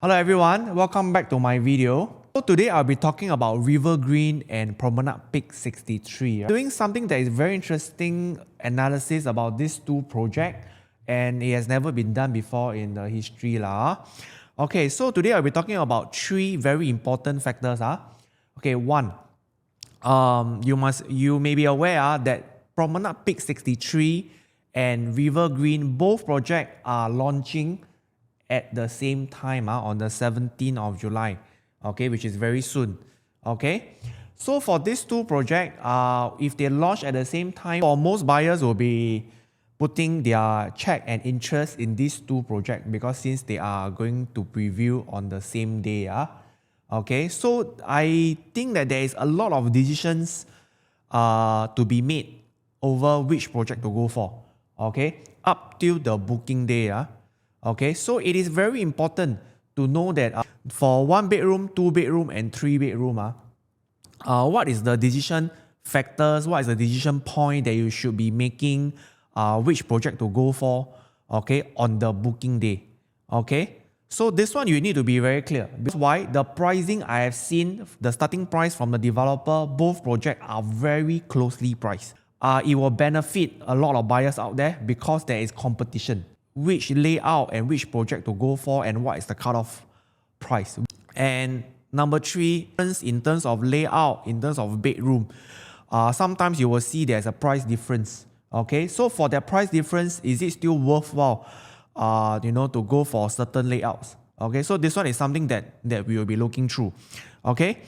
Hello everyone, welcome back to my video. So today I'll be talking about River Green and Promenade Peak 63. Doing something that is very interesting analysis about these two projects, and it has never been done before in the history Okay, so today I'll be talking about three very important factors. Okay, one, you may be aware that Promenade Peak 63 and River Green, both projects are launching at the same time on the 17th of July, okay, which is very soon. Okay, so for these two projects, if they launch at the same time, for most buyers will be putting their check and interest in these two projects because since they are going to preview on the same day. Okay, so I think that there is a lot of decisions to be made over which project to go for. Okay, up till the booking day. Okay, so it is very important to know that for 1 bedroom, 2 bedroom, and 3 bedroom, what is the decision factors, what is the decision point that you should be making, which project to go for, okay, on the booking day. Okay, so this one you need to be very clear. That's why the pricing I have seen, the starting price from the developer, both projects are very closely priced. It will benefit a lot of buyers out there because there is competition. Which layout and which project to go for and what is the cutoff price. And number three, in terms of layout, in terms of bedroom, sometimes you will see there's a price difference. Okay, so for that price difference, is it still worthwhile, to go for certain layouts? Okay, so this one is something that we will be looking through. Okay,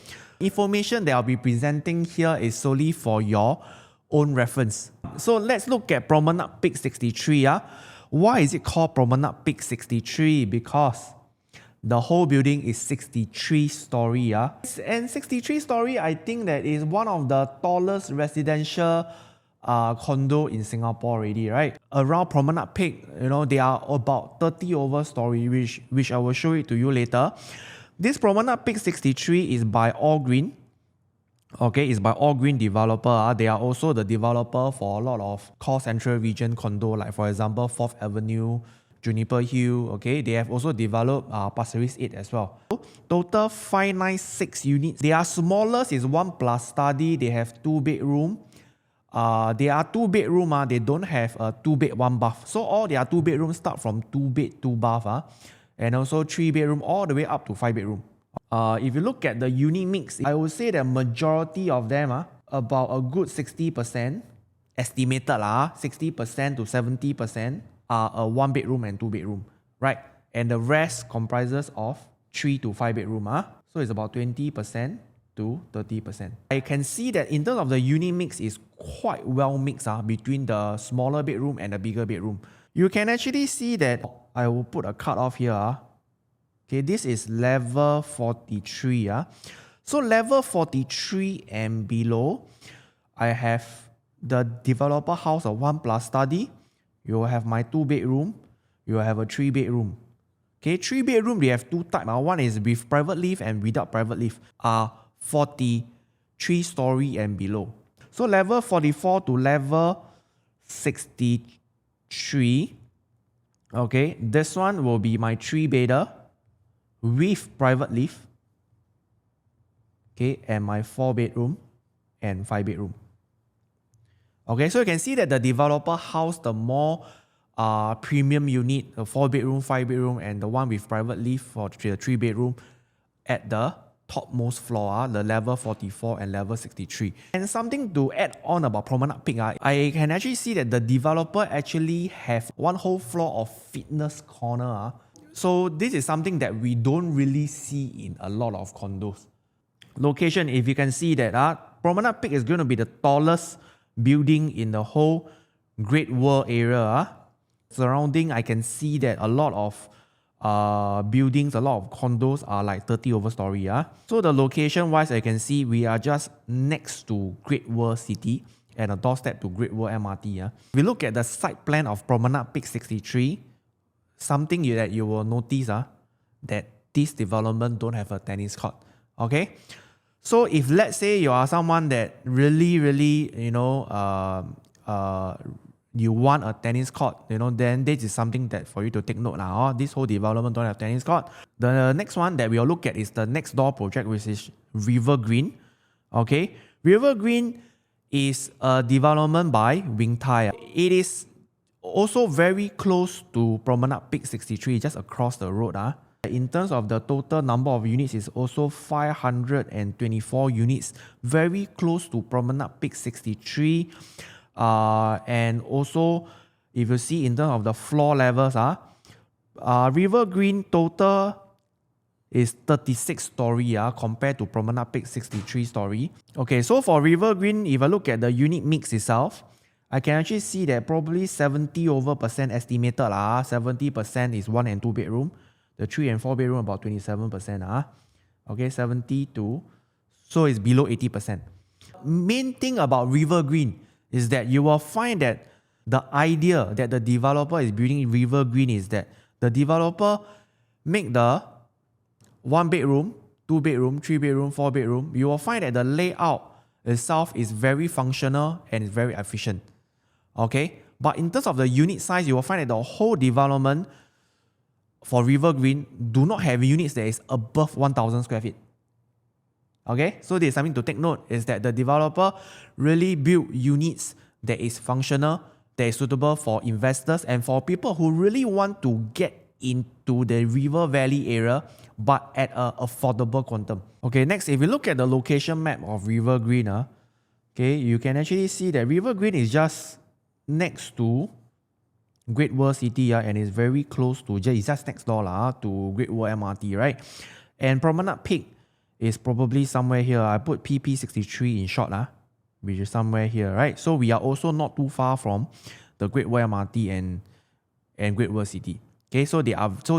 information that I'll be presenting here is solely for your own reference. So let's look at Promenade Peak 63. Why is it called Promenade Peak 63? Because the whole building is 63 story. And 63 story, I think that is one of the tallest residential condo in Singapore already, right? Around Promenade Peak, they are about 30 over story, which I will show it to you later. This Promenade Peak 63 is by All Green. Okay, it's by All Green developer. They are also the developer for a lot of core central region condo, like for example 4th Avenue, Juniper Hill. Okay, they have also developed Pasir Ris 8 as well. Total 596 units. Their smallest is 1 plus study. They have 2 bedroom. They are 2 bedroom. They don't have a 2 bed 1 bath. So all their 2 bedrooms start from 2 bed 2 bath. And also 3 bedroom all the way up to 5 bedroom. If you look at the unit mix, I would say the majority of them, about a good 60%, estimated 60% to 70% are a 1 bedroom and 2 bedroom, right? And the rest comprises of 3 to 5 bedroom. So it's about 20% to 30%. I can see that in terms of the unit mix is quite well mixed between the smaller bedroom and the bigger bedroom. You can actually see that I will put a cutoff here. Okay, this is level 43. So level 43 and below, I have the developer house of 1 plus study. You will have my 2 bedroom. You will have a 3 bedroom. Okay, 3 bedroom, they have 2 types. One is with private lift and without private lift. 43 story and below. So level 44 to level 63. Okay, this one will be my 3-bedder. With private lift, okay, and my 4 bedroom and 5 bedroom. Okay, so you can see that the developer house the more premium unit, the 4 bedroom, 5 bedroom, and the one with private lift for the 3 bedroom at the topmost floor, the level 44 and level 63. And something to add on about Promenade Peak, I can actually see that the developer actually have one whole floor of fitness corner. So this is something that we don't really see in a lot of condos. Location, if you can see that Promenade Peak is going to be the tallest building in the whole Great World area. Surrounding, I can see that a lot of buildings, a lot of condos are like 30 over story. So the location wise, I can see we are just next to Great World City and a doorstep to Great World MRT. If we look at the site plan of Promenade Peak 63, something that you will notice that this development don't have a tennis court. Okay, so if let's say you are someone that really you want a tennis court, then this is something that for you to take note now. This whole development don't have tennis court. The next one that we'll look at is the next door project, which is River Green. Okay, River Green is a development by Wing Tai. It is also very close to Promenade Peak 63, just across the road. In terms of the total number of units, is also 524 units, very close to Promenade Peak 63. And also, if you see in terms of the floor levels, River Green total is 36 story compared to Promenade Peak 63 story. Okay, so for River Green, if I look at the unit mix itself, I can actually see that probably 70% estimated. 70% is 1 and 2 bedroom. The 3 and 4 bedroom about 27%. Okay, 72. So it's below 80%. Main thing about River Green is that you will find that the idea that the developer is building River Green is that the developer make the 1 bedroom, 2 bedroom, 3 bedroom, 4 bedroom. You will find that the layout itself is very functional and is very efficient. Okay, but in terms of the unit size, you will find that the whole development for River Green do not have units that is above 1,000 square feet. Okay, so there's something to take note is that the developer really built units that is functional, that is suitable for investors and for people who really want to get into the River Valley area, but at an affordable quantum. Okay, next, if you look at the location map of River Green, okay, you can actually see that River Green is just next to Great World City, and it's very close to, it's just next door to Great World MRT, right? And Promenade Peak is probably somewhere here. I put PP63 in short, which is somewhere here, right? So we are also not too far from the Great World MRT and Great World City. Okay, so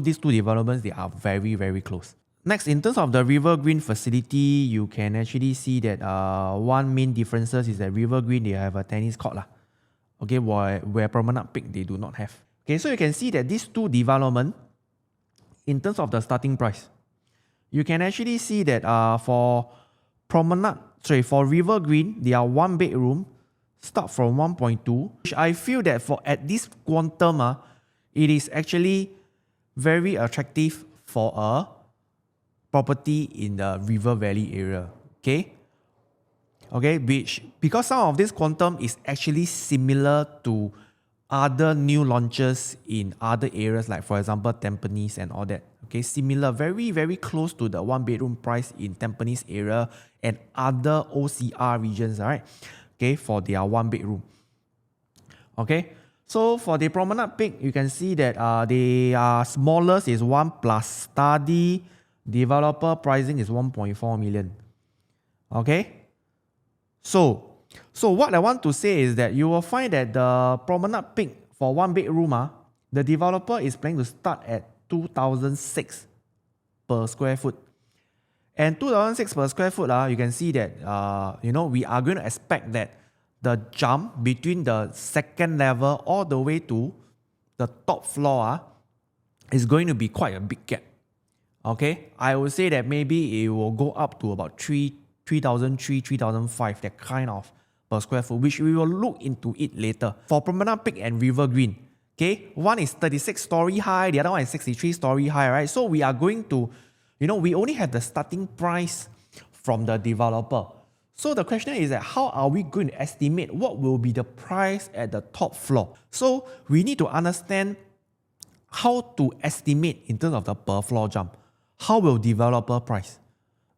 these two developments, they are very, very close. Next, in terms of the River Green facility, you can actually see that one main differences is that River Green, they have a tennis court. Okay, where Promenade Peak, they do not have. Okay, so you can see that these two developments, in terms of the starting price, you can actually see that for River Green, they are 1 bedroom, start from 1.2, which I feel that at this quantum, it is actually very attractive for a property in the River Valley area. Okay, because some of this quantum is actually similar to other new launches in other areas, like for example Tampines and all that. Okay, similar, very, very close to the 1 bedroom price in Tampines area and other OCR regions, right? Okay, for their 1 bedroom. Okay, so for the Promenade Peak, you can see that the smallest is 1 plus study. Developer pricing is 1.4 million. Okay, so what I want to say is that you will find that the Promenade Peak for 1 bedroom, the developer is planning to start at 2,006 per square foot. And 2,006 per square foot, you can see that we are going to expect that the jump between the second level all the way to the top floor is going to be quite a big gap. Okay, I would say that maybe it will go up to about 3,003, 3,005, that kind of per square foot, which we will look into it later. For Promenade Peak and River Green, okay, one is 36 story high, the other one is 63 story high, right? So we are going to, we only have the starting price from the developer. So the question is that how are we going to estimate what will be the price at the top floor? So we need to understand how to estimate in terms of the per floor jump. How will developer price?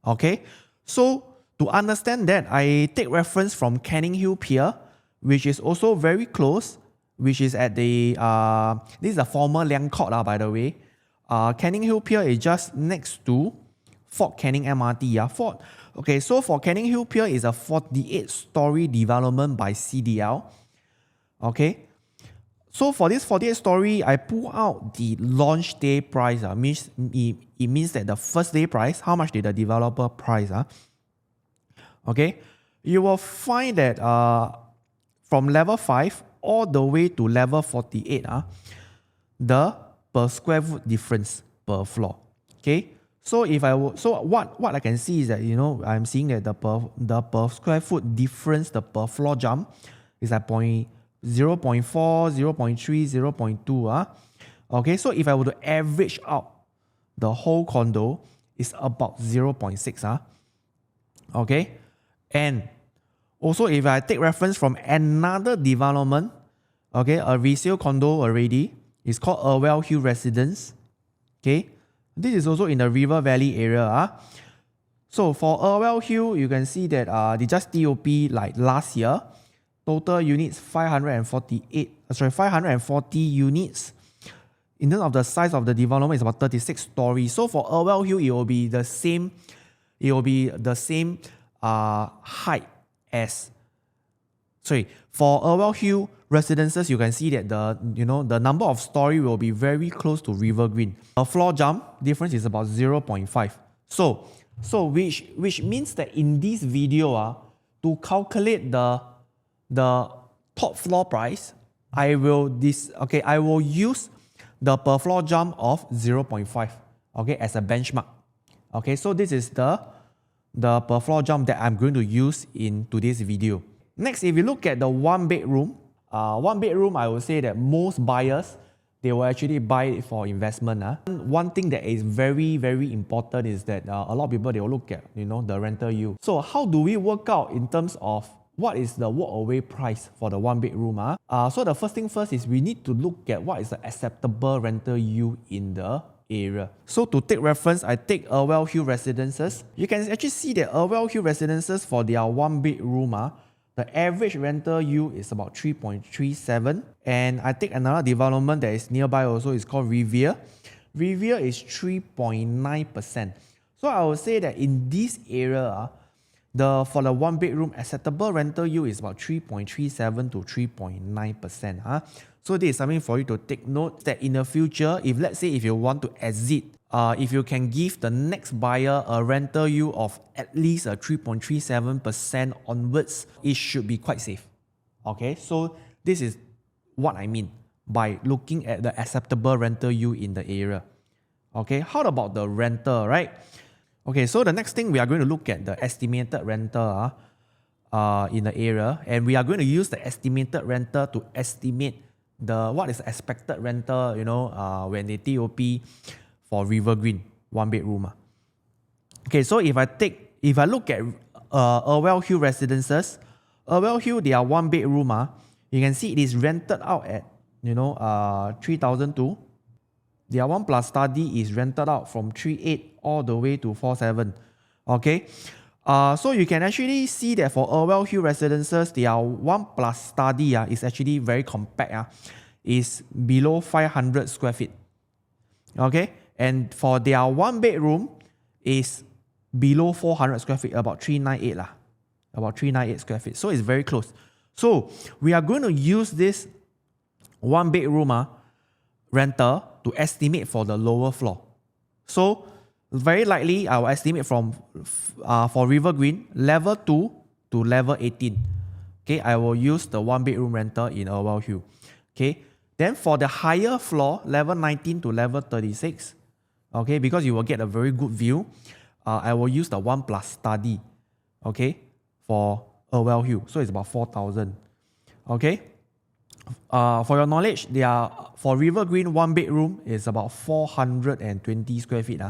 Okay, so to understand that, I take reference from Canning Hill Pier, which is also very close, which is at the, this is the former Liang Court, by the way. Canning Hill Pier is just next to Fort Canning MRT. Okay, so for Canning Hill Pier is a 48-story development by CDL. Okay, so for this 48-story, I pull out the launch day price. It means that the first day price, how much did the developer price? Okay, you will find that from level 5 all the way to level 48, the per square foot difference per floor. Okay, so what I can see is that I'm seeing that the per square foot difference, the per floor jump is at 0.2 0.4, 0.3, 0.2. Okay, so if I were to average out the whole condo, it's about 0.6. Okay, and also if I take reference from another development, okay, a resale condo already, it's called Irwell Hill Residence. Okay, this is also in the River Valley area. So for Irwell Hill, you can see that they just TOP like last year. Total units 540 units. In terms of the size of the development, it's about 36 stories. So for Irwell Hill, it will be the same. It will be the same height as. Sorry, for Irwell Hill residences, you can see that the number of story will be very close to River Green. A floor jump difference is about 0.5. So which means that in this video, to calculate the top floor price, I will use the per floor jump of 0.5, okay, as a benchmark. Okay, so this is the per floor jump that I'm going to use in today's video. Next, if you look at the one bedroom, I would say that most buyers, they will actually buy it for investment. One thing that is very, very important is that a lot of people, they will look at the rental yield. So how do we work out in terms of what is the walk-away price for the one bedroom? So the first thing first is we need to look at what is the acceptable rental yield in the area. So to take reference, I take Irwell Hill Residences. You can actually see that Irwell Hill Residences, for their one bedroom, the average rental yield is about 3.37. And I take another development that is nearby also, it's called Riviera. Riviera is 3.9%. So I would say that in this area, for the one bedroom, acceptable rental yield is about 3.37 to 3.9%. So this is something for you to take note, that in the future, if you want to exit, if you can give the next buyer a rental yield of at least a 3.37% onwards, it should be quite safe. Okay, so this is what I mean by looking at the acceptable rental yield in the area. Okay, how about the rental, right? Okay, so the next thing we are going to look at the estimated rental in the area, and we are going to use the estimated rental to estimate what is the expected rental, when they TOP for River Green one bedroom. Okay, so if I look at Irwell Hill Residences, Irwell Hill, they are one bedroom. You can see it is rented out at 3,002. Their 1 plus study is rented out from 3.8 all the way to 4.7. Okay, so you can actually see that for Irwell Hill Residences, their 1 plus study is actually very compact. Is below 500 square feet. Okay, and for their one bedroom is below 400 square feet, about 398 about 398 square feet. So it's very close. So we are going to use this one bedroom rental to estimate for the lower floor. So very likely I will estimate from for River Green level 2 to level 18. Okay, I will use the one bedroom rental in Irwell Hill. Okay, then for the higher floor, level 19 to level 36, okay, because you will get a very good view, I will use the 1 plus study, okay, for Irwell Hill. So it's about 4,000. Okay, for your knowledge, for River Green one bedroom is about 420 square feet.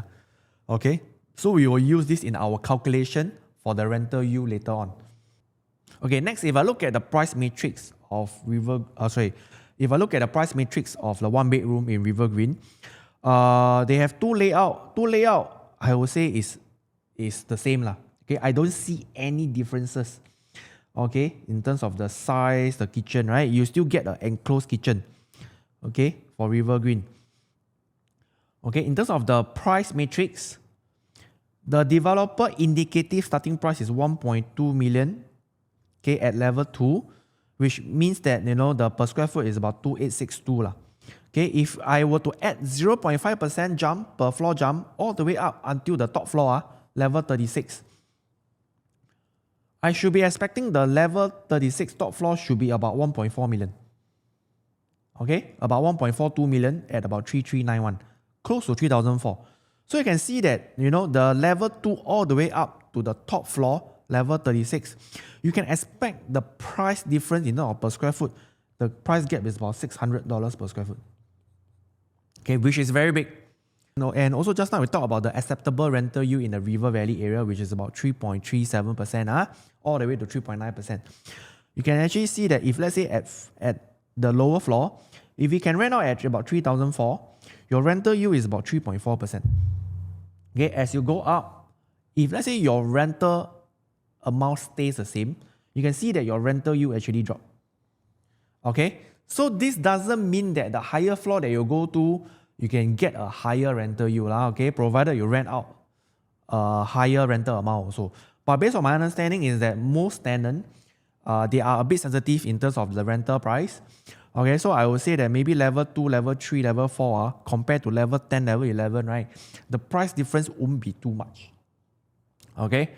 Okay, so we will use this in our calculation for the rental yield later on. Okay, next, if I look at the price matrix of if I look at the price matrix of the one bedroom in River Green, they have two layout. I would say is the same Okay, I don't see any differences. Okay, in terms of the size, the kitchen, right? You still get an enclosed kitchen. Okay, for River Green. Okay, in terms of the price matrix, the developer indicative starting price is 1.2 million. Okay, at level 2, which means that the per square foot is about 2,862 Okay, if I were to add 0.5% jump per floor jump all the way up until the top floor, level 36, I should be expecting the level 36 top floor should be about 1.4 million. Okay, about 1.42 million at about 3,391, close to 3,004. So you can see that, the level 2 all the way up to the top floor, level 36, you can expect the price difference in terms of per square foot the price gap is about $600 per square foot. Okay, which is very big. And also just now we talked about the acceptable rental yield in the River Valley area, which is about 3.37%, all the way to 3.9%. You can actually see that if let's say at the lower floor, if you can rent out at about 3,004, your rental yield is about 3.4%. Okay, as you go up, if let's say your rental amount stays the same, you can see that your rental yield actually drop. Okay, so this doesn't mean that the higher floor that you go to, you can get a higher rental yield, okay, provided you rent out a higher rental amount also. But based on my understanding is that most tenants, they are a bit sensitive in terms of the rental price. Okay, so I would say that maybe level 2, level 3, level 4, compared to level 10, level 11, right, the price difference won't be too much. Okay,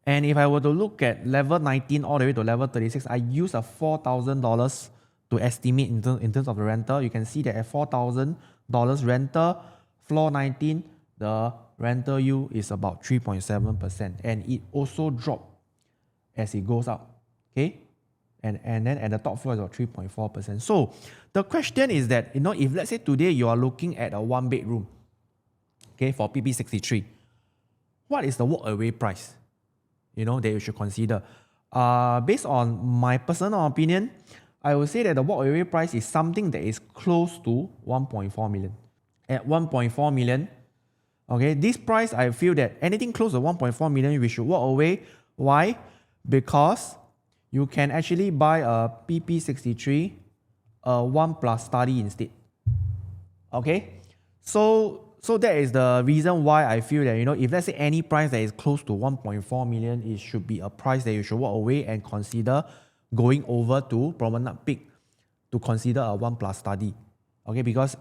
and if I were to look at level 19 all the way to level 36, I use a $4,000 to estimate in terms of the rental. You can see that at $4,000 rental, floor 19, the rental yield is about 3.7%, and it also drops as it goes up. Okay, and then at the top floor is about 3.4%. So the question is that, if let's say today you are looking at a 1-bedroom, okay, for PP63, what is the walk-away price, that you should consider? Based on my personal opinion, I would say that the walk-away price is something that is close to 1.4 million. At 1.4 million, okay, this price, I feel that anything close to 1.4 million, we should walk away. Why? Because you can actually buy a PP63, a 1+ study instead. Okay, so that is the reason why I feel that, if let's say any price that is close to 1.4 million, it should be a price that you should walk away and consider going over to Promenade Peak to consider a 1+ study. Okay, because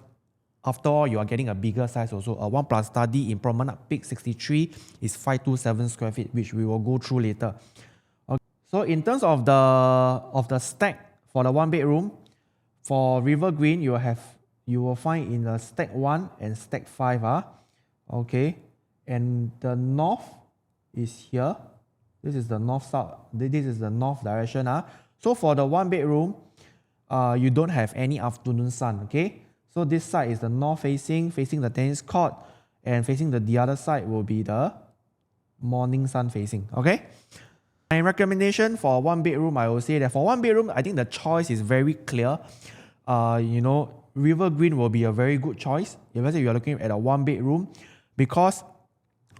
after all, you are getting a bigger size also. A 1+ study in Promenade Peak 63 is 527 square feet, which we will go through later. Okay. So in terms of the stack for the 1-bedroom, for River Green, you will find in the stack 1 and stack 5. Okay, and the north is here. This is the north side. This is the north direction. So for the 1-bedroom, you don't have any afternoon sun. Okay, so this side is the north facing the tennis court, and facing the other side will be the morning sun facing. Okay. My recommendation for 1-bedroom, I will say that for 1-bedroom, I think the choice is very clear. River Green will be a very good choice if let's say you are looking at a 1-bedroom, because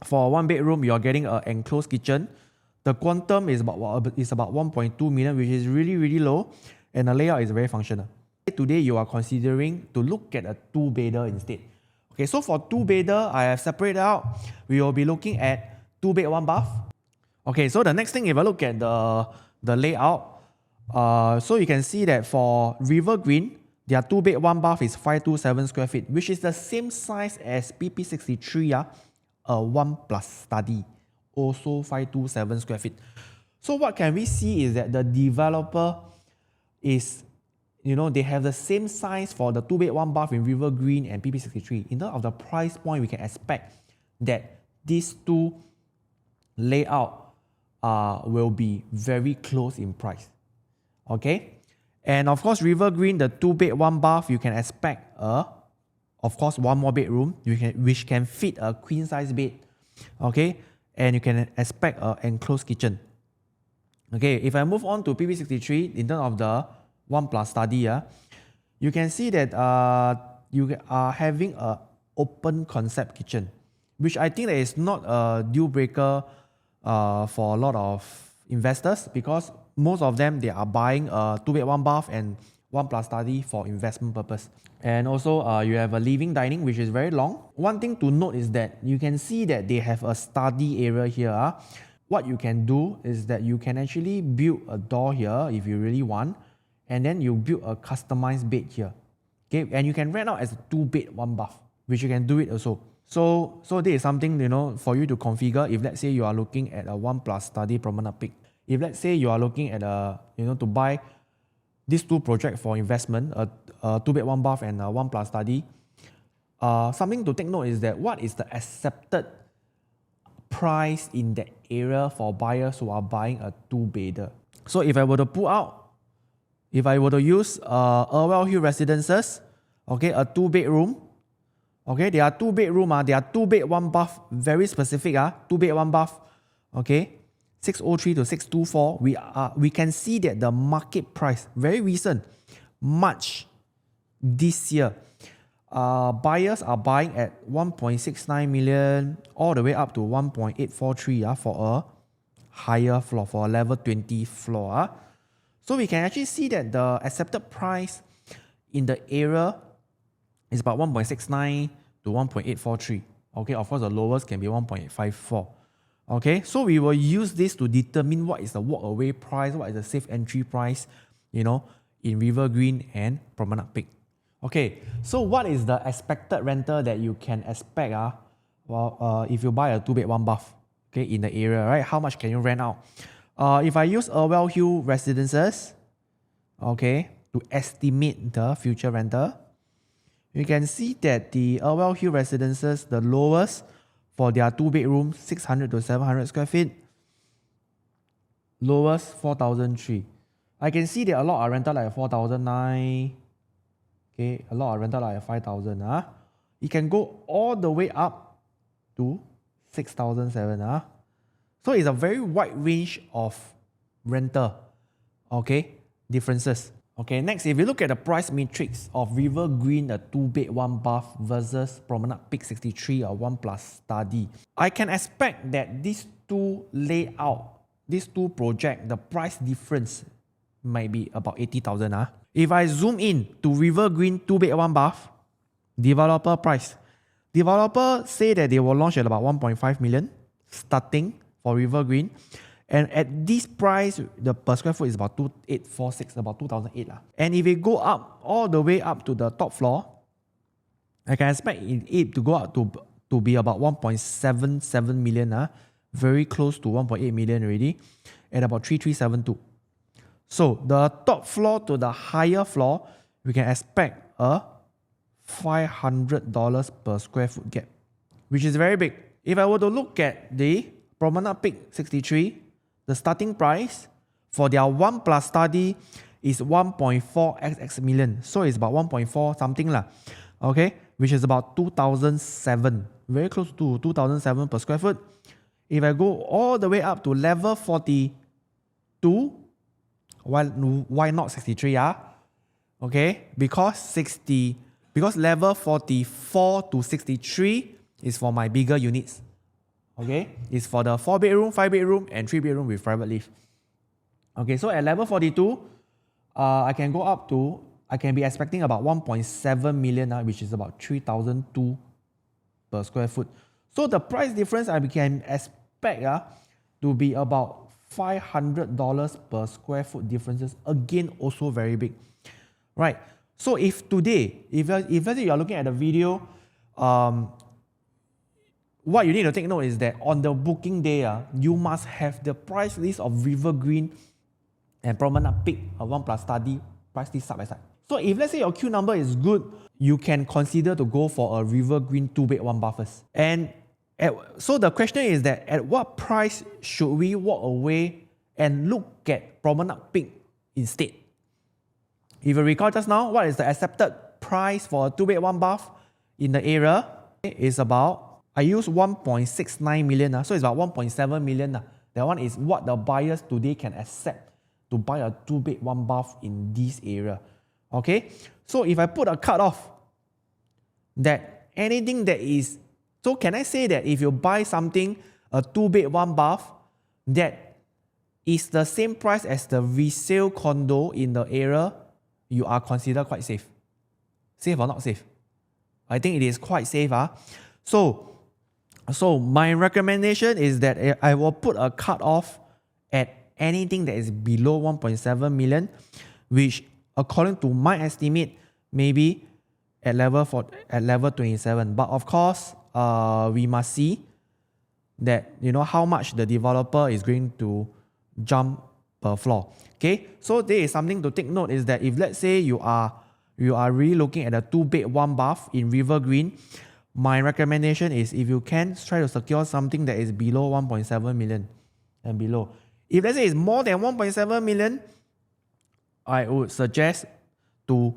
for a 1-bedroom you are getting an enclosed kitchen. The quantum is about 1.2 million, which is really, really low, and the layout is very functional. Today you are considering to look at a 2-bedder instead. Okay, so for 2-bedder, I have separated out. We will be looking at 2-bed, 1-bath. Okay, so the next thing, if I look at the layout, so you can see that for River Green, their 2-bed, 1-bath is 527 square feet, which is the same size as PP63, a 1+ study, also 527 square feet. So what can we see is that the developer is, they have the same size for the 2-bed, 1-bath in River Green and PP63. In terms of the price point, we can expect that these two layout will be very close in price. Okay, and of course, River Green, the 2-bed, 1-bath, you can expect of course, 1 more bedroom, which can fit a queen size bed. Okay, and you can expect an enclosed kitchen. Okay, if I move on to PP63, in terms of the 1+ study, you can see that you are having an open concept kitchen, which I think that is not a deal breaker for a lot of investors, because most of them, they are buying a 2-bed, 1-bath and 1+ study for investment purpose. And also you have a living dining, which is very long. One thing to note is that you can see that they have a study area here. What you can do is that you can actually build a door here if you really want, and then you build a customized bed here. Okay, and you can rent out as a 2-bed, 1-bath, which you can do it also. So this is something, for you to configure if let's say you are looking at a 1+ study Promenade Peak. If let's say you are looking at to buy these 2 projects for investment, a 2-bed, 1-bath and a 1+ study, something to take note is that what is the accepted price in that area for buyers who are buying a 2-bedder. So if I were to pull out, if I were to use Irwell Hill Residences, okay, a 2-bedroom, okay, there are 2-bedroom, there are 2 bed, 1 bath, very specific, 2 bed, 1 bath, okay, 603 to 624, we can see that the market price, very recent, March this year, buyers are buying at 1.69 million all the way up to 1.843 for a higher floor, for a level 20 floor. So we can actually see that the accepted price in the area is about 1.69 to 1.843. Okay, of course the lowest can be 1.54. Okay, so we will use this to determine what is the walk-away price, what is the safe entry price, in River Green and Promenade Peak. Okay, so what is the expected rental that you can expect? If you buy a 2 bed, 1 bath, okay, in the area, right? How much can you rent out? If I use Irwell Hill Residences, okay, to estimate the future rental, you can see that the Irwell Hill Residences, the lowest for their 2 bedrooms, 600 to 700 square feet, lowest 4,003. I can see that a lot are rented like 4,009. Okay, a lot are rented like 5,000. It can go all the way up to 6,007. So it's a very wide range of rental, okay, differences. Okay, next, if you look at the price matrix of River Green, a 2 bed, 1 bath versus Promenade Peak 63, a 1+ study, I can expect that these two projects, the price difference might be about 80,000. If I zoom in to River Green 2 bed, 1 bath, developer price. Developer say that they will launch at about 1.5 million starting for River Green. And at this price, the per square foot is about 2,846, about 2,008. And if it go up all the way up to the top floor, I can expect it to go up to be about 1.77 million, very close to 1.8 million already, at about 3,372. So the top floor to the higher floor, we can expect a $500 per square foot gap, which is very big. If I were to look at the Promenade Peak 63, the starting price for their 1+ study is 1.4xx million. So it's about 1.4 something okay, which is about 2,007, very close to 2,007 per square foot. If I go all the way up to level 42, why not 63? Okay, because level 44 to 63 is for my bigger units. Okay, it's for the 4-bedroom, 5-bedroom, and 3-bedroom with private lift. Okay, so at level 42, I can be expecting about 1.7 million, which is about 3,002 per square foot. So the price difference I can expect to be about $500 per square foot differences. Again, also very big. Right. So if today, if let's say you are looking at the video, what you need to take note is that on the booking day, you must have the price list of River Green and Promenade Peak, a 1+ study, price list side by side. So if let's say your queue number is good, you can consider to go for a River Green 2 bed, 1 bath first. And so the question is that at what price should we walk away and look at Promenade Peak instead? If you recall just now, what is the accepted price for a 2 bed, 1 bath in the area? It's about, I use 1.69 million, so it's about 1.7 million. That one is what the buyers today can accept to buy a 2 bed, 1 bath in this area. Okay, so if I put a cutoff that anything that is, so can I say that if you buy something, a 2 bed, 1 bath, that is the same price as the resale condo in the area, you are considered quite safe? Safe or not safe? I think it is quite safe. So my recommendation is that I will put a cutoff at anything that is below 1.7 million, which according to my estimate, maybe at level 27. But of course, we must see that how much the developer is going to jump per floor. Okay, so there is something to take note is that if let's say you are really looking at a 2 bed, 1 bath in River Green, my recommendation is if you can try to secure something that is below 1.7 million and below. If let's say it's more than 1.7 million, I would suggest to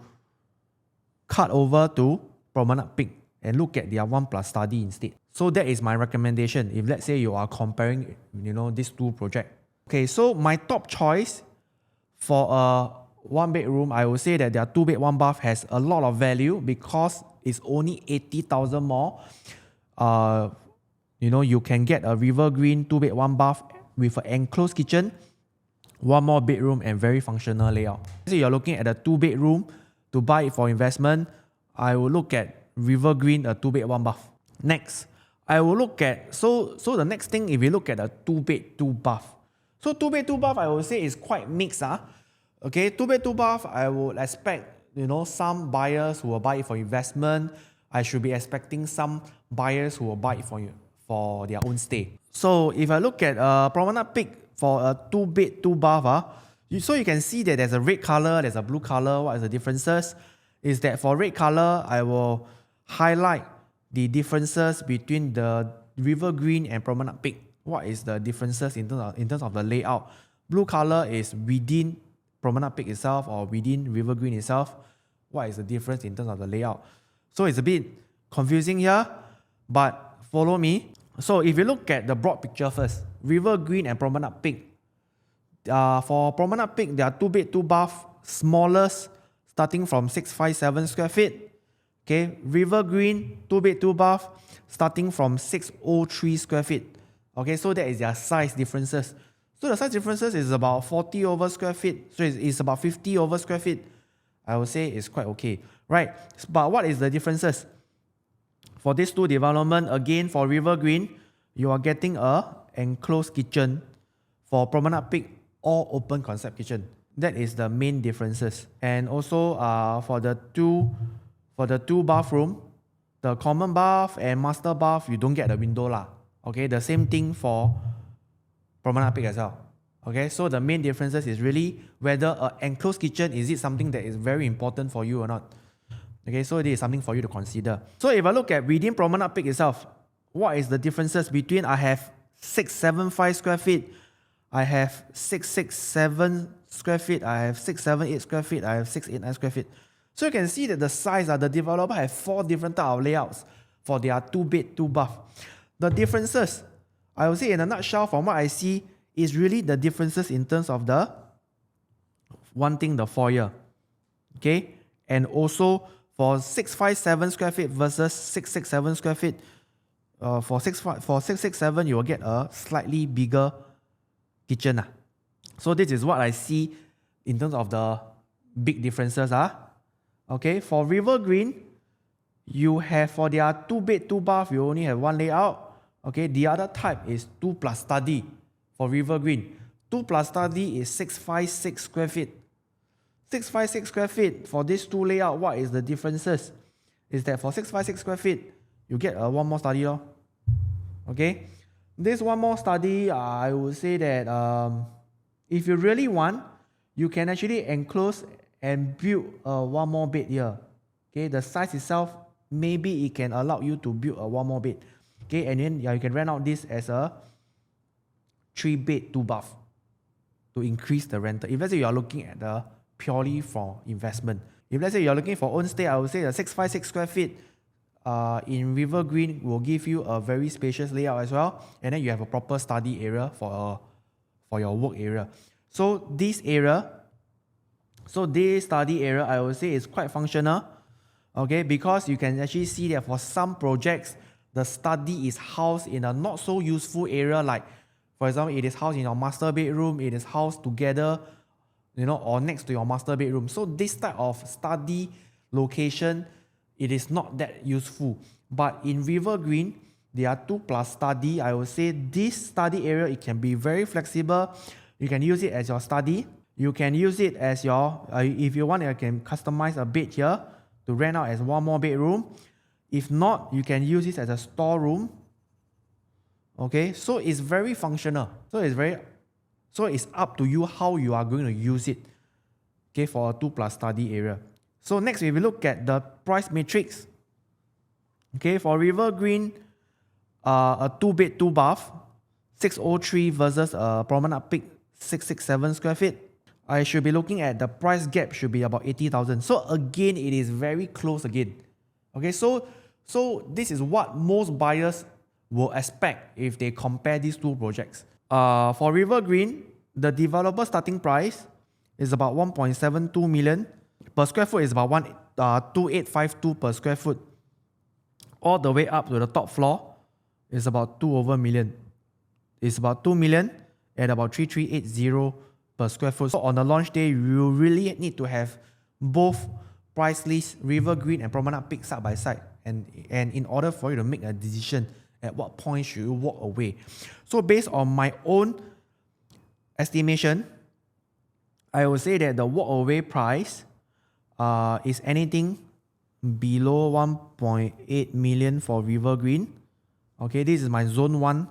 cut over to Promenade Peak and look at their 1+ study instead. So that is my recommendation if let's say you are comparing, these two projects. Okay, so my top choice for a 1-bedroom, I would say that their 2-bed 1-bath has a lot of value because it's only 80,000 more. You can get a river green 2-bed 1-bath with an enclosed kitchen, 1 more bedroom, and very functional layout. So you're looking at a 2-bedroom to buy it for investment, I will look at river green, a 2-bed 1-bath. Next, I will look at, so the next thing, if you look at a 2-bed 2-bath. So 2-bed 2-bath, I would say is quite mixed. Okay, 2-bed 2-bath, I would expect, some buyers who will buy it for investment. I should be expecting some buyers who will buy it for their own stay. So if I look at Promenade Peak for a 2-bed 2-bath, so you can see that there's a red color, there's a blue color. What is the differences? Is that for red color, I will highlight the differences between the River Green and Promenade Peak. What is the differences in terms of the layout? Blue color is within Promenade Peak itself or within River Green itself. What is the difference in terms of the layout? So it's a bit confusing here, but follow me. So if you look at the broad picture first, River Green and Promenade Peak. For Promenade Peak, there are 2-bed 2-bath, smallest, starting from 657 square feet. Okay, River Green 2-bed 2-bath, starting from 603 square feet. Okay, so that is their size differences. So the size differences is about 40 over square feet. So it's about 50 over square feet. I would say it's quite okay, right? But what is the differences? For these two development, again, for River Green, you are getting a enclosed kitchen. For Promenade Peak, all open concept kitchen. That is the main differences. And also for the two bathroom, the common bath and master bath, you don't get the window lah. Okay, the same thing for Promenade Peak as well. Okay, so the main differences is really whether an enclosed kitchen, is it something that is very important for you or not. Okay, so it is something for you to consider. So if I look at within Promenade Peak itself, what is the differences between I have 675 square feet, I have 667 square feet, I have 678 square feet, I have 689 square feet. So you can see that the size, the developer have 4 different type of layouts for their 2-bed 2-bath. The differences, I would say in a nutshell, from what I see, is really the differences in terms of the wanting the foyer. Okay, and also for 657 square feet versus 667 square feet, for 667 you will get a slightly bigger kitchen. So this is what I see in terms of the big differences. Okay, for River Green, you have for their 2-bed 2-bath, you only have one layout. Okay, the other type is 2+ study for River Green. 2+ study is 656 square feet. 656 square feet for these two layout, what is the differences? Is that for 656 square feet, you get a 1 more study. Okay, this 1 more study, I would say that if you really want, you can actually enclose and build a 1 more bed here. Okay, the size itself, maybe it can allow you to build a 1 more bed. Okay, and then you can rent out this as a 3-bed 2-bath to increase the rental. If let's say you are looking at the purely for investment. If let's say you're looking for own stay, I would say the 656 square feet in River Green will give you a very spacious layout as well. And then you have a proper study area for your work area. So this study area, I would say is quite functional. Okay, because you can actually see that for some projects, the study is housed in a not so useful area, like for example, it is housed in your master bedroom, it is housed together, or next to your master bedroom. So this type of study location, it is not that useful. But in River Green, there are 2+ study. I would say this study area, it can be very flexible. You can use it as your study. You can use it as your, if you want, you can customize a bed here to rent out as 1 more bedroom. If not, you can use this as a storeroom. Okay, so it's very functional. So it's up to you how you are going to use it. Okay, for a 2+ study area. So next, if we look at the price matrix. Okay, for River Green, a 2-bed 2-bath, 603 versus Promenade Peak 667 square feet. I should be looking at the price gap should be about 80,000. So again, it is very close again. Okay, so this is what most buyers will expect if they compare these two projects. For River Green, the developer starting price is about 1.72 million. Per square foot is about 2852 per square foot. All the way up to the top floor is about 2 over million. It's about 2 million at about 3380 per square foot. So on the launch day, you really need to have both price list, River Green and Promenade Peak side by side. And in order for you to make a decision at what point should you walk away. So based on my own estimation, I would say that the walk away price is anything below 1.8 million for River Green. Okay, this is my zone 1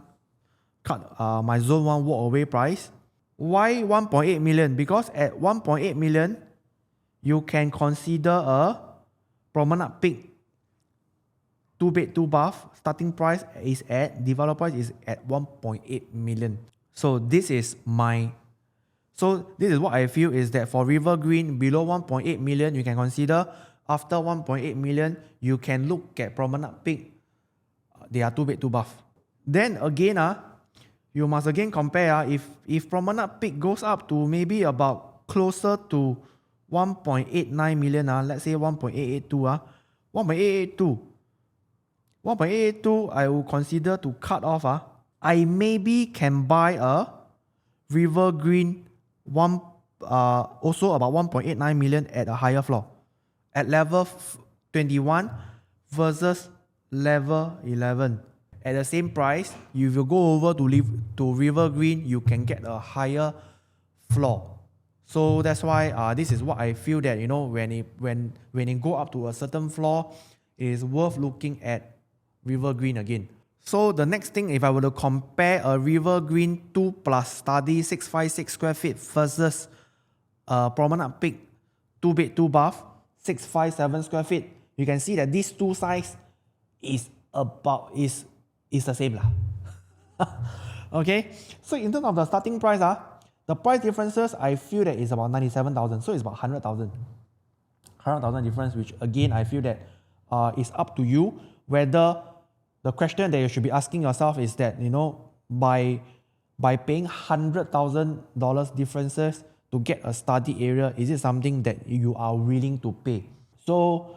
my zone 1 walk away price. Why 1.8 million? Because at 1.8 million, you can consider a Promenade Peak 2 bed 2 bath. Starting price is at developer is at 1.8 million. So this is what I feel is that for River Green below 1.8 million, you can consider. After 1.8 million, you can look at Promenade Peak. They are 2 bed 2 bath. Then again, you must again compare. If Promenade Peak goes up to maybe about closer to 1.89 million, let's say 1.882, 1.882, I will consider to cut off. I maybe can buy a River Green also about 1.89 million at a higher floor, at level 21 versus level 11. At the same price, if you go over to River Green, you can get a higher floor. So that's why this is what I feel that when it go up to a certain floor, it is worth looking at River Green again. So the next thing, if I were to compare a River Green 2 plus study 656 square feet versus Promenade Peak 2 bed 2 bath 657 square feet, you can see that these two size is the same Okay, so in terms of the starting price, the price differences I feel that is about 97,000. So it's about 100,000 difference, which again I feel that is up to you whether. The question that you should be asking yourself is that, by paying $100,000 differences to get a study area, is it something that you are willing to pay? So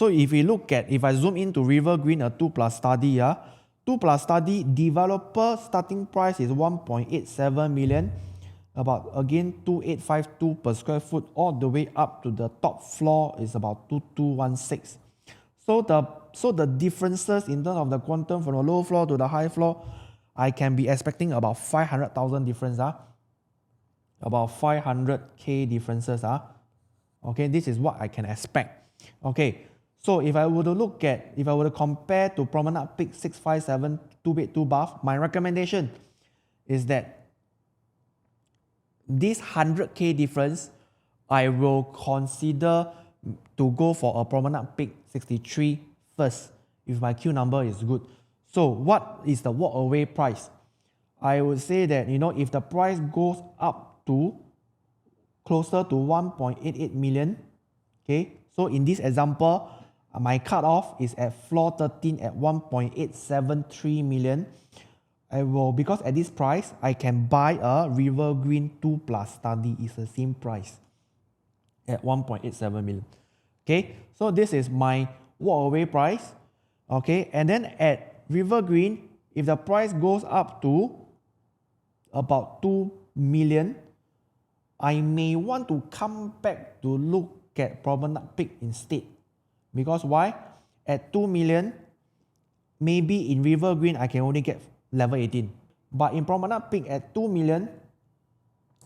if I zoom into River Green, a 2 plus study, 2 plus study, developer starting price is 1.87 million, about again 2852 per square foot, all the way up to the top floor is about 2216. So the differences in terms of the quantum from the low floor to the high floor, I can be expecting about 500,000 difference. About 500k differences. Okay, this is what I can expect. Okay, so if I were to compare to Promenade Peak 657 2 bed 2 bath, my recommendation is that this 100k difference, I will consider to go for a Promenade Peak 63 first, if my Q number is good. So what is the walk away price? I would say that, if the price goes up to closer to 1.88 million, okay, so in this example, my cutoff is at floor 13 at 1.873 million. Because at this price, I can buy a River Green 2 plus study. It's the same price at 1.87 million. Okay, so this is my walk away price. Okay, and then at River Green, if the price goes up to about 2 million, I may want to come back to look at Promenade Peak instead. Because why? At 2 million, maybe in River Green, I can only get level 18. But in Promenade Peak at 2 million,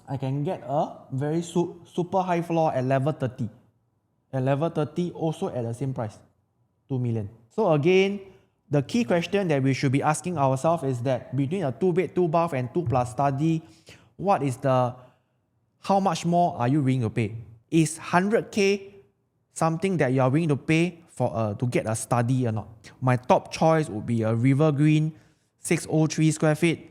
I can get a very super high floor at level 30. At level 30, also at the same price, 2 million. So again, the key question that we should be asking ourselves is that between a 2 bed 2 bath and 2 plus study, how much more are you willing to pay? Is 100k something that you are willing to pay for to get a study or not? My top choice would be a River Green 603 square feet.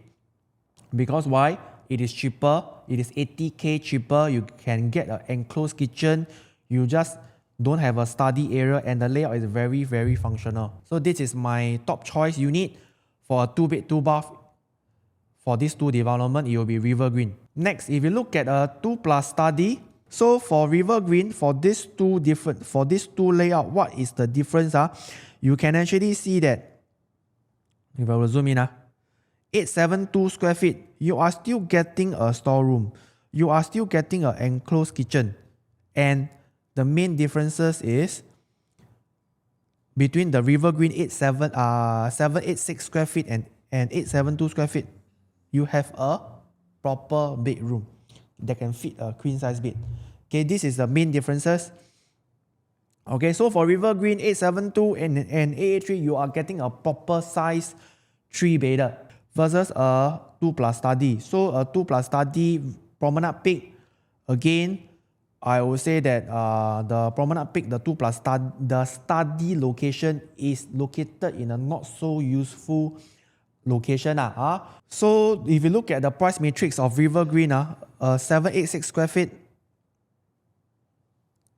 Because why? it is cheaper. It is 80K cheaper. You can get an enclosed kitchen. You just don't have a study area, and the layout is very, very functional. So this is my top choice unit for a 2-bed, 2-bath. For these two development, it will be River Green. Next, if you look at a 2+ study, so for River Green, for these two layout, what is the difference? You can actually see that, if I will zoom in, 872 square feet, you are still getting a storeroom. You are still getting an enclosed kitchen. And the main differences is between the River Green 786 square feet and 872 square feet, you have a proper bedroom that can fit a queen size bed. Okay, this is the main differences. Okay, so for River Green 872 and 883, you are getting a proper size 3-bedder versus a 2+ study. So a 2+ study, Promenade Peak, again, I would say that the Promenade Peak, the 2+ study, the study location is located in a not so useful location. So if you look at the price matrix of River Green, 786 square feet,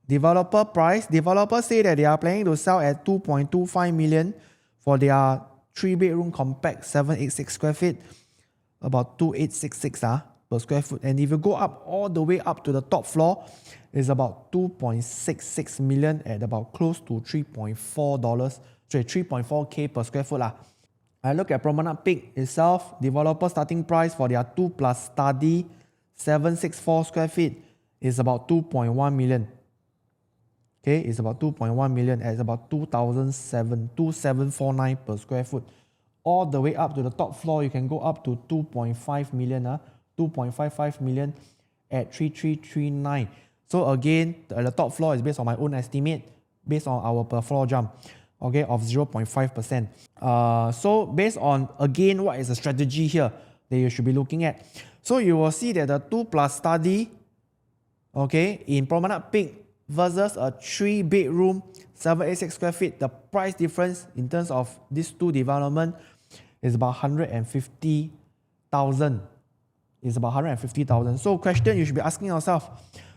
developers say that they are planning to sell at 2.25 million for their 3-bedroom compact 786 square feet, about 2866 per square foot. And if you go up all the way up to the top floor, it's about 2.66 million at about close to $3.4K per square foot. I look at Promenade Peak itself, developer starting price for their 2+ study 764 square feet is about 2.1 million. Okay, it's about 2.1 million at about 2,749 per square foot. All the way up to the top floor, you can go up to 2.5 million, 2.55 million at 3,339. So again, the top floor is based on my own estimate, based on our per floor jump, okay, of 0.5%. So based on, again, what is the strategy here that you should be looking at? So you will see that the 2+ study, okay, in Promenade Peak versus a 3-bedroom 786 square feet, the price difference in terms of these two development is about 150,000. It's about 150,000. So question you should be asking yourself,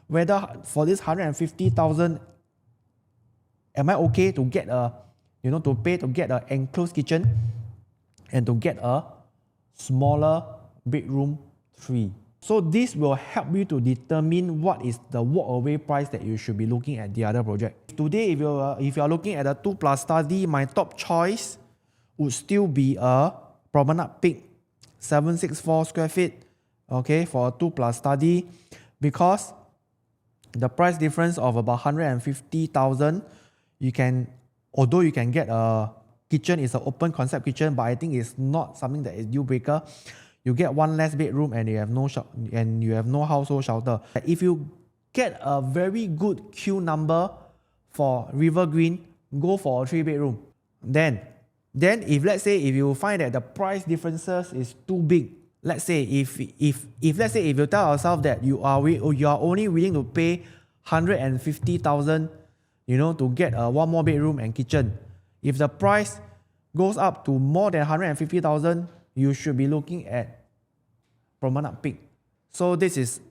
whether for this 150,000, am I okay to get a, to pay to get an enclosed kitchen and to get a smaller bedroom 3? So this will help you to determine what is the walk-away price that you should be looking at the other project. Today, if you are looking at a 2+ study, my top choice would still be a Promenade Peak 764 square feet, okay, for a 2+ study, because the price difference of about 150,000, although you can get a kitchen, it's an open concept kitchen, but I think it's not something that is deal breaker. You get one less bedroom and you have no household shelter. If you get a very good Q number for River Green, go for a 3-bedroom. Then if let's say if you find that the price differences is too big, let's say if you tell yourself that you are only willing to pay 150,000, to get a 1 more bedroom and kitchen. If the price goes up to more than 150,000, you should be looking at Promenade Peak. So this is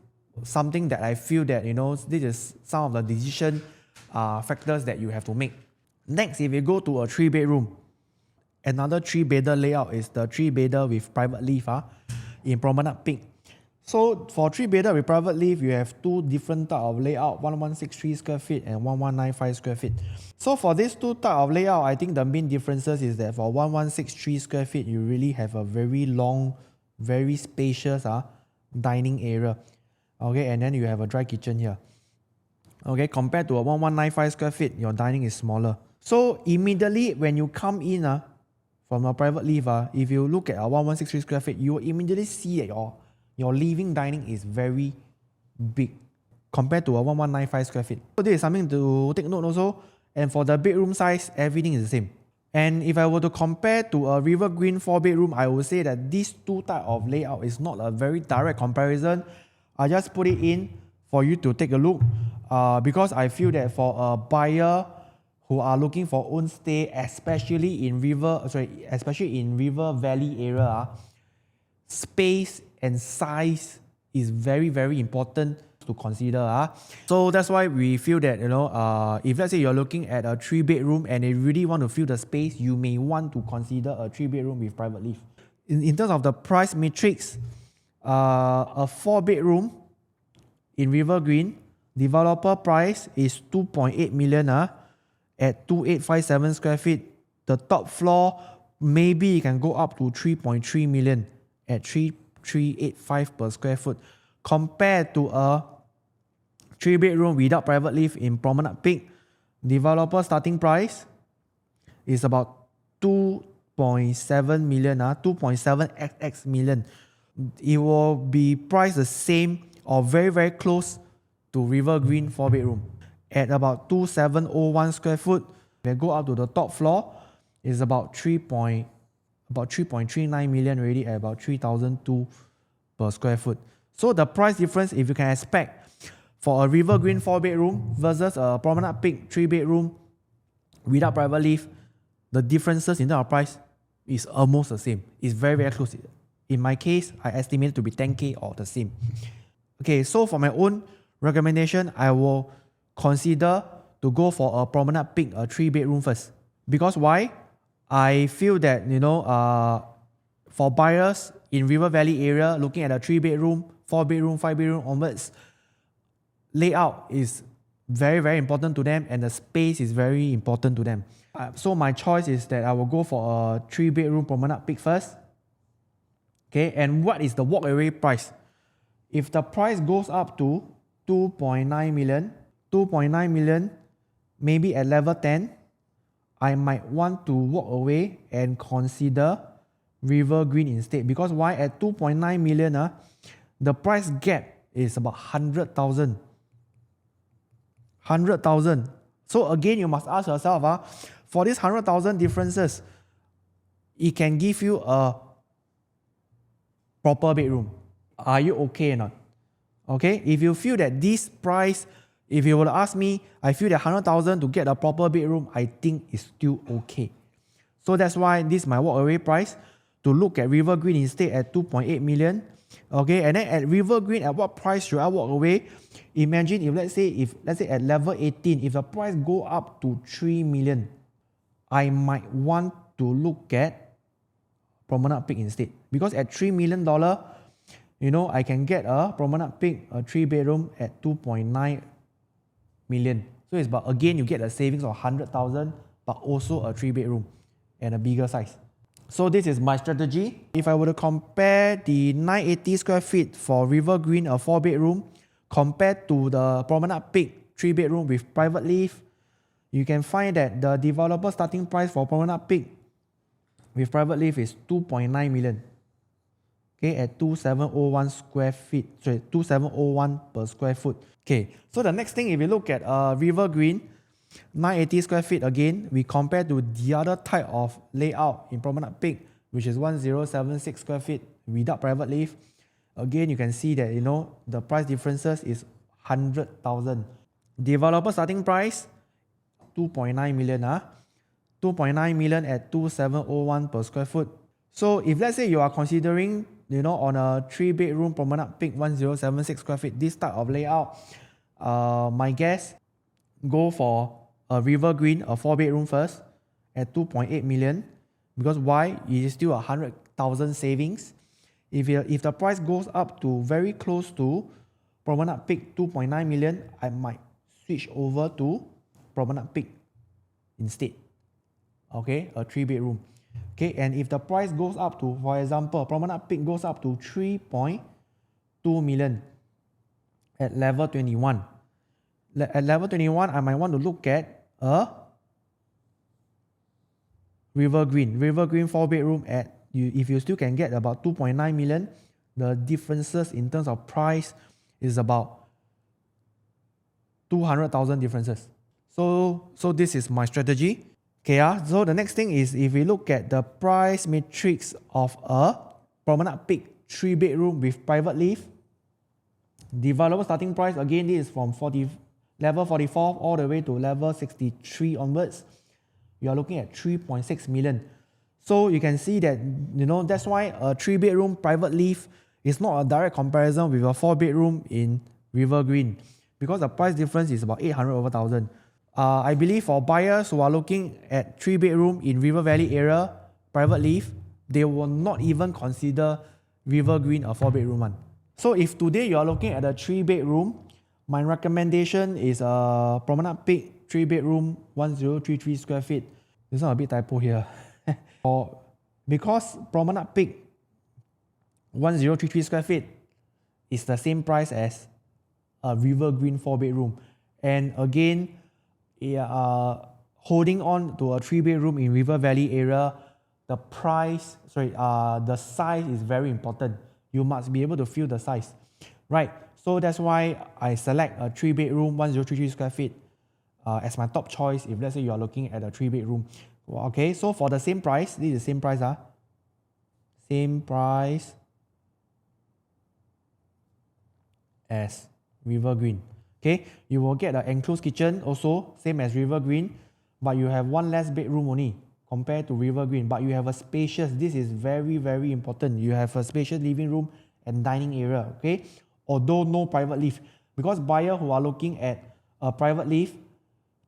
something that I feel that, this is some of the decision factors that you have to make. Next, if you go to a 3-bedroom, another 3-bedder layout is the 3-bedder with private lift in Promenade Peak. So for 3-bedder with private lift, you have two different type of layout, 1163 square feet and 1195 square feet. So for these two type of layout, I think the main differences is that for 1163 square feet, you really have a very long, very spacious dining area. Okay, and then you have a dry kitchen here. Okay, compared to a 1195 square feet, your dining is smaller. So immediately when you come in from a private lift, if you look at a 1163 square feet, you will immediately see that your living dining is very big compared to a 1195 square feet. So this is something to take note also. And for the bedroom size, everything is the same. And if I were to compare to a River Green 4-bedroom, I would say that these two type of layout is not a very direct comparison. I just put it in for you to take a look because I feel that for a buyer who are looking for own stay, especially in River Valley area, space and size is very, very important to consider. So that's why we feel that, if let's say you're looking at a 3-bedroom and you really want to fill the space, you may want to consider a 3-bedroom with private lift. In terms of the price matrix, a 4-bedroom in River Green, developer price is 2.8 million at 2857 square feet. The top floor, maybe you can go up to 3.3 million at 3385 per square foot, compared to a 3-bedroom without private lift in Promenade Peak. Developer starting price is about 2.7 million, 2.7xx million. It will be priced the same or very, very close to River Green 4-bedroom. At about 2701 square foot, we go up to the top floor, is about 3.39 million already at about 3,002 per square foot. So the price difference, if you can expect, for a River Green 4-bedroom versus a Promenade Peak 3-bedroom without private lift, the differences in terms of price is almost the same. It's very, very close. In my case, I estimate it to be 10K or the same. Okay, so for my own recommendation, I will consider to go for a Promenade Peak, a 3-bedroom first. Because why? I feel that, for buyers in River Valley area looking at a 3-bedroom, 4-bedroom, 5-bedroom onwards, layout is very, very important to them, and the space is very important to them. So my choice is that I will go for a 3-bedroom Promenade Peak first. Okay, and what is the walk-away price? If the price goes up to 2.9 million, maybe at level 10, I might want to walk away and consider River Green instead. Because why? At 2.9 million, the price gap is about 100,000. 100,000. So again, you must ask yourself, for this 100,000 differences, it can give you a proper bedroom. Are you okay or not? Okay, if you feel that this price, if you were to ask me, I feel that 100,000 to get a proper bedroom, I think is still okay. So that's why this is my walk-away price, to look at River Green instead at 2.8 million. Okay, and then at River Green, at what price should I walk away? Imagine if let's say at level 18, if the price go up to 3 million, I might want to look at Promenade Peak instead. Because at $3 million, I can get a Promenade Peak, a 3-bedroom at 2.9 million. So it's about, again, you get a savings of 100,000, but also a 3-bedroom and a bigger size. So this is my strategy. If I were to compare the 980 square feet for River Green, a 4-bedroom, compared to the Promenade Peak 3-bedroom with private lift, you can find that the developer starting price for Promenade Peak with private lift is 2.9 million. Okay, at 2701 square feet, 2701 per square foot. Okay, so the next thing, if you look at River Green, 980 square feet again, we compare to the other type of layout in Promenade Peak, which is 1076 square feet without private lift. Again, you can see that, the price differences is 100,000. Developer starting price, 2.9 million. 2.9 million at 2701 per square foot. So if let's say you are considering, on a 3-bedroom Promenade Peak 1076 square feet, this type of layout, my guess, go for a River Green, a 4-bedroom first at 2.8 million. Because why? It is still 100,000 savings. If the price goes up to very close to Promenade Peak 2.9 million, I might switch over to Promenade Peak instead. Okay, a 3-bedroom. Okay, and if the price goes up to, for example, Promenade Peak goes up to 3.2 million at level 21. At level 21, I might want to look at a River Green 4-bedroom at, if you still can get about 2.9 million, the differences in terms of price is about 200,000 differences. So this is my strategy. Okay, so the next thing is, if we look at the price matrix of a Promenade Peak 3-bedroom with private lift, developer starting price, again, this is from level 44 all the way to level 63 onwards. You are looking at 3.6 million. So you can see that, that's why a 3-bedroom private lift is not a direct comparison with a 4-bedroom in River Green, because the price difference is about 800 over 1,000. I believe for buyers who are looking at 3-bedroom in River Valley area, private lift, they will not even consider River Green a 4-bedroom one. So if today you are looking at a 3-bedroom, my recommendation is a Promenade Peak 3-bedroom, 1033 square feet. There's not a big typo here. Because Promenade Peak 1033 square feet is the same price as a River Green 4-bedroom. And again, holding on to a 3-bedroom in River Valley area, the size is very important. You must be able to feel the size, right? So that's why I select a 3-bedroom, 1033 square feet as my top choice if let's say you are looking at a 3-bedroom. Okay, so for the same price, this is the same price. Same price as River Green. Okay, you will get an enclosed kitchen also, same as River Green, but you have one less bedroom only compared to River Green. But you have a spacious, this is very, very important. You have a spacious living room and dining area, okay? Although no private lift. Because buyers who are looking at a private lift,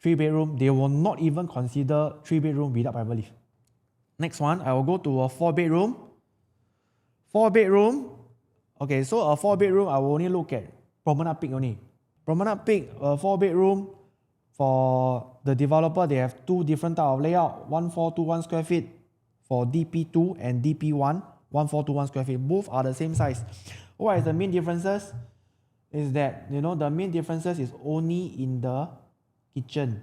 3-bedroom, they will not even consider 3-bedroom without private lift. Next one, I will go to a 4-bedroom. 4-bedroom, okay, so a 4-bedroom, I will only look at Promenade Peak only. Promenade Peak, a 4-bedroom, for the developer, they have two different type of layout, 1421 square feet for DP2 and DP1, 1421 square feet. Both are the same size. What is the main differences? Is that, the main differences is only in the kitchen.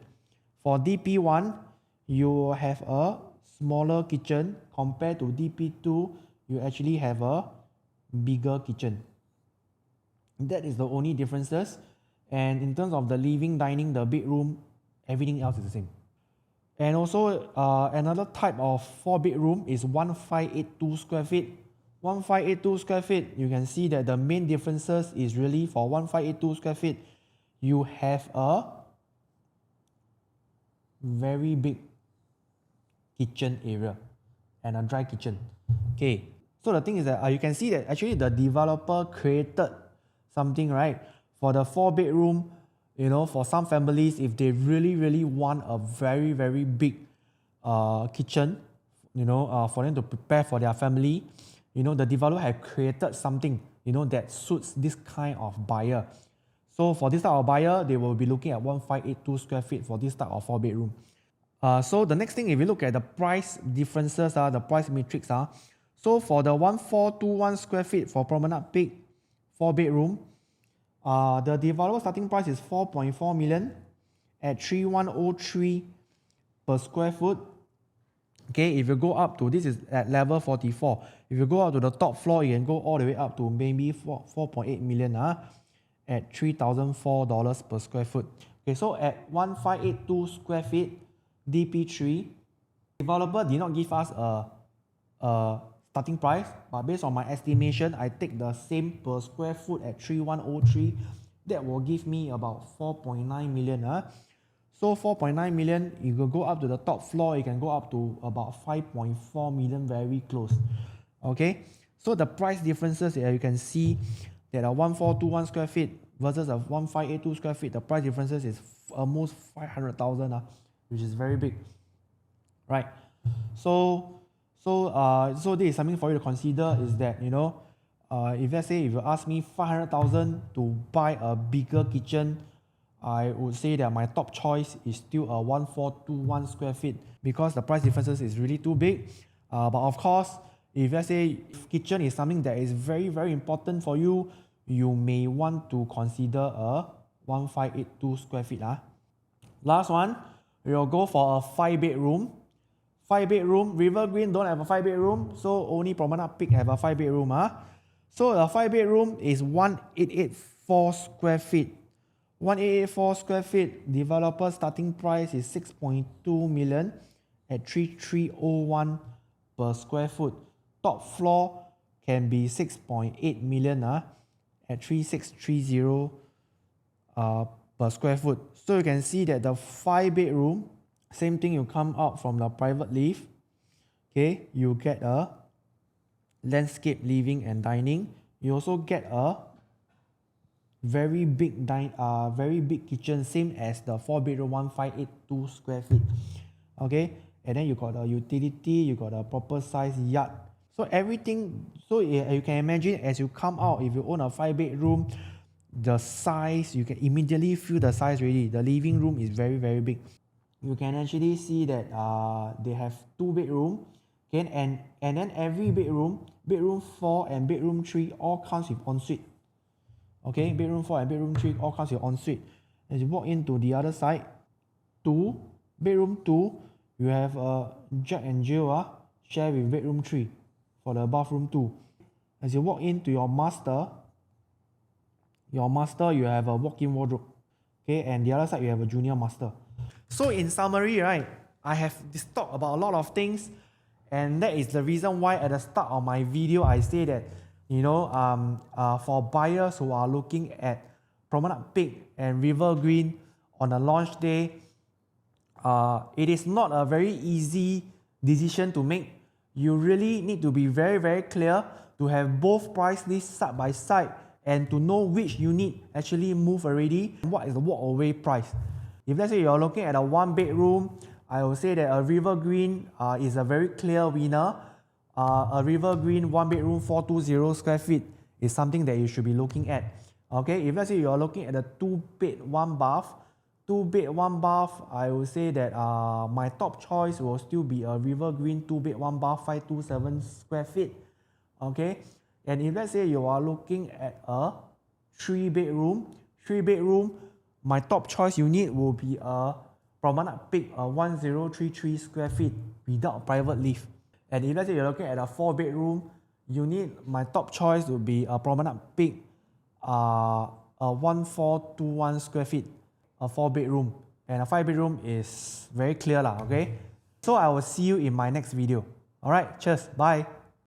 For DP1, you have a smaller kitchen. Compared to DP2, you actually have a bigger kitchen. That is the only differences. And in terms of the living, dining, the bedroom, everything else is the same. And also another type of 4-bedroom is 1582 square feet. 1582 square feet, you can see that the main differences is really for 1582 square feet, you have a very big kitchen area and a dry kitchen. Okay, so the thing is that you can see that actually the developer created something, right? For the 4-bedroom, for some families, if they really, really want a very, very big kitchen, for them to prepare for their family, the developer have created something, that suits this kind of buyer. So for this type of buyer, they will be looking at 1582 square feet for this type of 4-bedroom. So the next thing, if you look at the price differences, the price matrix, so for the 1421 square feet for Promenade Peak 4-bedroom, the developer starting price is 4.4 million at 3103 per square foot. Okay, if you go up to, this is at level 44. If you go up to the top floor, you can go all the way up to maybe 4.8 million at $3,004 per square foot. Okay, so at 1582 square feet, DP3, developer did not give us a starting price, but based on my estimation, I take the same per square foot at 3103. That will give me about 4.9 million. So 4.9 million, you will go up to the top floor, you can go up to about 5.4 million, very close. Okay, so the price differences here, you can see that a 1421 square feet versus a 1582 square feet, the price differences is almost 500,000, which is very big, right? So this is something for you to consider, is that, if let's say if you ask me 500,000 to buy a bigger kitchen, I would say that my top choice is still a 1421 square feet, because the price differences is really too big. But of course, if let's say kitchen is something that is very, very important for you, you may want to consider a 1582 square feet. Last one, we'll go for a 5-bedroom. 5-bedroom, River Green don't have a 5-bedroom, so only Promenade Peak have a 5-bedroom. So the 5-bedroom is 1884 square feet. 1884 square feet, developer starting price is 6.2 million at 3301 per square foot. Top floor can be 6.8 million at 3630 per square foot. So you can see that the 5-bedroom, same thing, you come out from the private lift. Okay, you get a landscape living and dining. You also get a very big kitchen, same as the 4-bedroom 1582 square feet. Okay, and then you got a utility, you got a proper size yard. So everything, so you can imagine as you come out, if you own a 5-bedroom, the size, you can immediately feel the size already. The living room is very, very big. You can actually see that they have 2 bedroom, okay, and then every bedroom 4 and bedroom 3 all comes with ensuite. Okay, bedroom 4 and bedroom 3 all comes with ensuite. As you walk into the other side, bedroom 2, you have a Jack and Jill share with bedroom 3 for the bathroom 2. As you walk into your master, you have a walk-in wardrobe. Okay, and the other side you have a junior master. So in summary, right, I have talked about a lot of things, and that is the reason why at the start of my video I say that, for buyers who are looking at Promenade Peak and River Green on a launch day, it is not a very easy decision to make. You really need to be very, very clear to have both price lists side by side and to know which unit actually move already and what is the walk-away price. If let's say you're looking at a 1-bedroom, I will say that a River Green is a very clear winner. A River Green 1-bedroom 420 square feet is something that you should be looking at. Okay, if let's say you're looking at a 2-bed 1-bath, I will say that my top choice will still be a River Green 2-bed 1-bath 527 square feet. Okay, and if let's say you are looking at a 3-bedroom, my top choice unit will be a Promenade Peak, a 1033 square feet without private lift. And if let's say you're looking at a 4-bedroom unit, my top choice will be a Promenade Peak, a 1421 square feet, a 4-bedroom. And a 5-bedroom is very clear, okay? So I will see you in my next video. Alright, cheers, bye.